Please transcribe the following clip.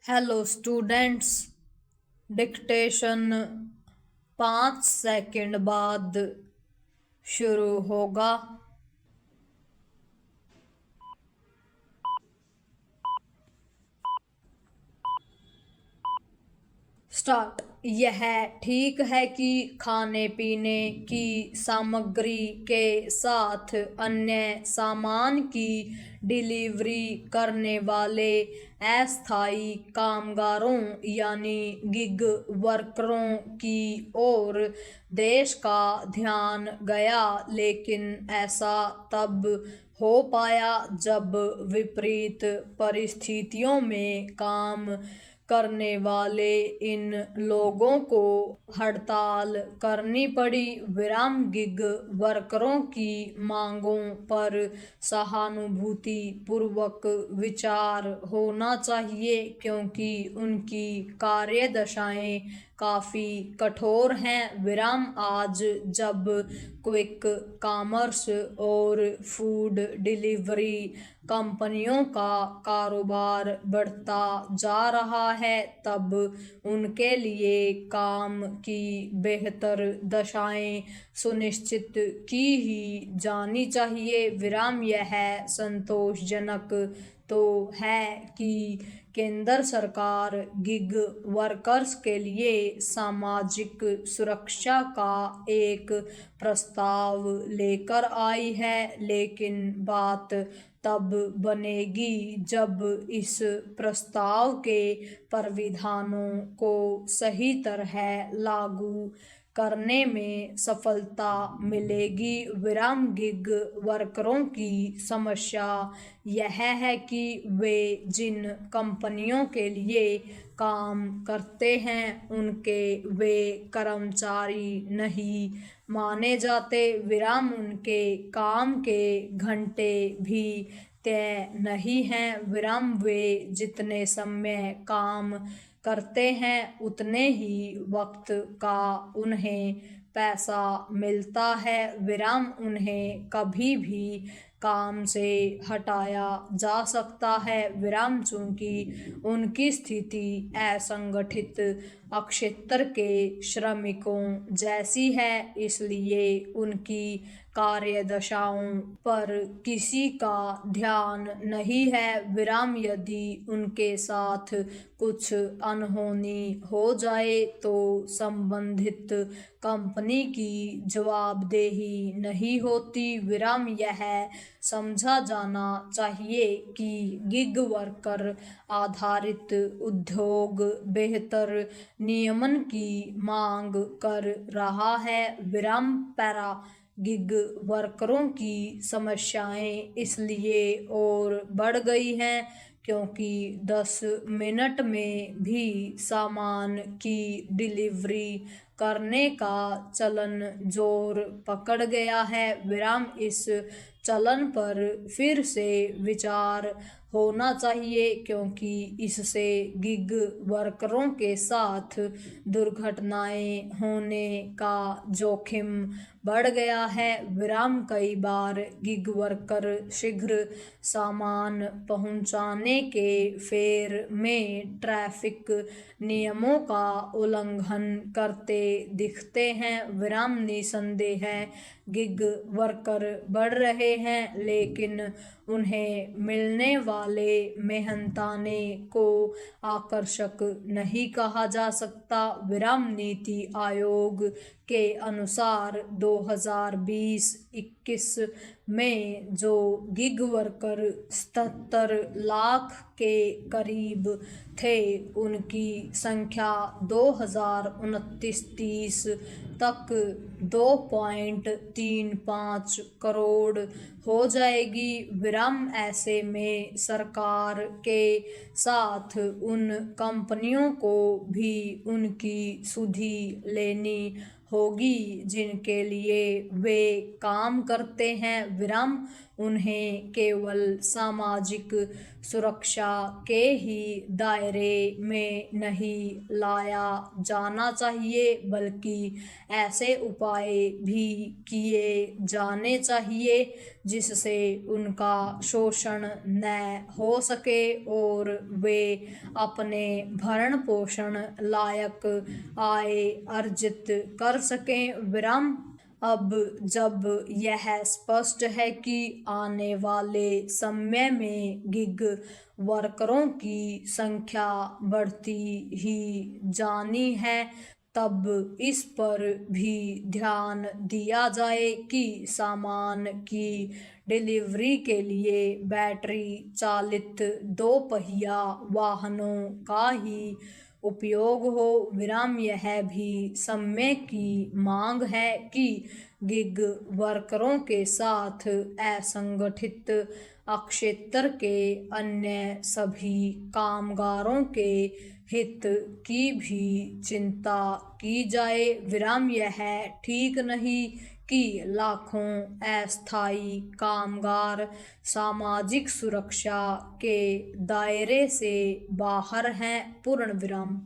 Hello students. Dictation 5 second बाद शुरू होगा। स्टार्ट। यह ठीक है कि खाने पीने की सामग्री के साथ अन्य सामान की डिलीवरी करने वाले अस्थायी कामगारों यानी गिग वर्करों की ओर देश का ध्यान गया, लेकिन ऐसा तब हो पाया जब विपरीत परिस्थितियों में काम करने वाले इन लोगों को हड़ताल करनी पड़ी। विराम गिग वर्करों की मांगों पर सहानुभूति पूर्वक विचार होना चाहिए, क्योंकि उनकी कार्यदशाएं काफी कठोर हैं। विराम आज जब क्विक कॉमर्स और फूड डिलीवरी कंपनियों का कारोबार बढ़ता जा रहा है, तब उनके लिए काम की बेहतर दशाएं सुनिश्चित की ही जानी चाहिए। विराम यह संतोषजनक तो है कि केंद्र सरकार गिग वर्कर्स के लिए सामाजिक सुरक्षा का एक प्रस्ताव लेकर आई है, लेकिन बात तब बनेगी जब इस प्रस्ताव के प्रावधानों को सही तरह लागू करने में सफलता मिलेगी। विराम गिग वर्करों की समस्या यह है कि वे जिन कंपनियों के लिए काम करते हैं उनके वे कर्मचारी नहीं माने जाते। विराम उनके काम के घंटे भी तय नहीं हैं। विराम वे जितने समय काम करते हैं उतने ही वक्त का उन्हें पैसा मिलता है। विराम उन्हें कभी भी काम से हटाया जा सकता है। विराम चूंकि उनकी स्थिति असंगठित क्षेत्र के श्रमिकों जैसी है, इसलिए उनकी कार्यदशाओं पर किसी का ध्यान नहीं है। विराम यदि उनके साथ कुछ अनहोनी हो जाए तो संबंधित कंपनी की जवाबदेही नहीं होती। विराम यह समझा जाना चाहिए कि गिग वर्कर आधारित उद्योग बेहतर नियमन की मांग कर रहा है। विराम पैरा गिग वर्करों की समस्याएं इसलिए और बढ़ गई हैं क्योंकि 10 मिनट में भी सामान की डिलीवरी करने का चलन जोर पकड़ गया है। विराम इस चलन पर फिर से विचार होना चाहिए, क्योंकि इससे गिग वर्करों के साथ दुर्घटनाएं होने का जोखिम बढ़ गया है। विराम कई बार गिग वर्कर शीघ्र सामान पहुंचाने के फेर में ट्रैफिक नियमों का उल्लंघन करते दिखते हैं। विराम निसंदेह गिग वर्कर बढ़ रहे हैं, लेकिन उन्हें मिलने वाले मेहनताने को आकर्षक नहीं कहा जा सकता। विराम नीति आयोग के अनुसार 2020-21 में जो गिग वर्कर 77 लाख के करीब थे, उनकी संख्या 2029-30 तक 2.35 करोड़ हो जाएगी। विराम ऐसे में सरकार के साथ उन कंपनियों को भी उनकी सुधि लेनी होगी जिनके लिए वे काम करते हैं। विराम उन्हें केवल सामाजिक सुरक्षा के ही दायरे में नहीं लाया जाना चाहिए, बल्कि ऐसे उपाय भी किए जाने चाहिए जिससे उनका शोषण न हो सके और वे अपने भरण पोषण लायक आय अर्जित कर सकें। विराम। अब जब यह स्पष्ट है कि आने वाले समय में गिग वर्करों की संख्या बढ़ती ही जानी है, तब इस पर भी ध्यान दिया जाए कि सामान की डिलीवरी के लिए बैटरी चालित 2 पहिया वाहनों का ही उपयोग हो। विराम। यह भी समय की मांग है कि गिग वर्करों के साथ असंगठित क्षेत्र के अन्य सभी कामगारों के हित की भी चिंता की जाए। विराम। यह ठीक नहीं कि लाखों अस्थायी कामगार सामाजिक सुरक्षा के दायरे से बाहर हैं। पूर्ण विराम।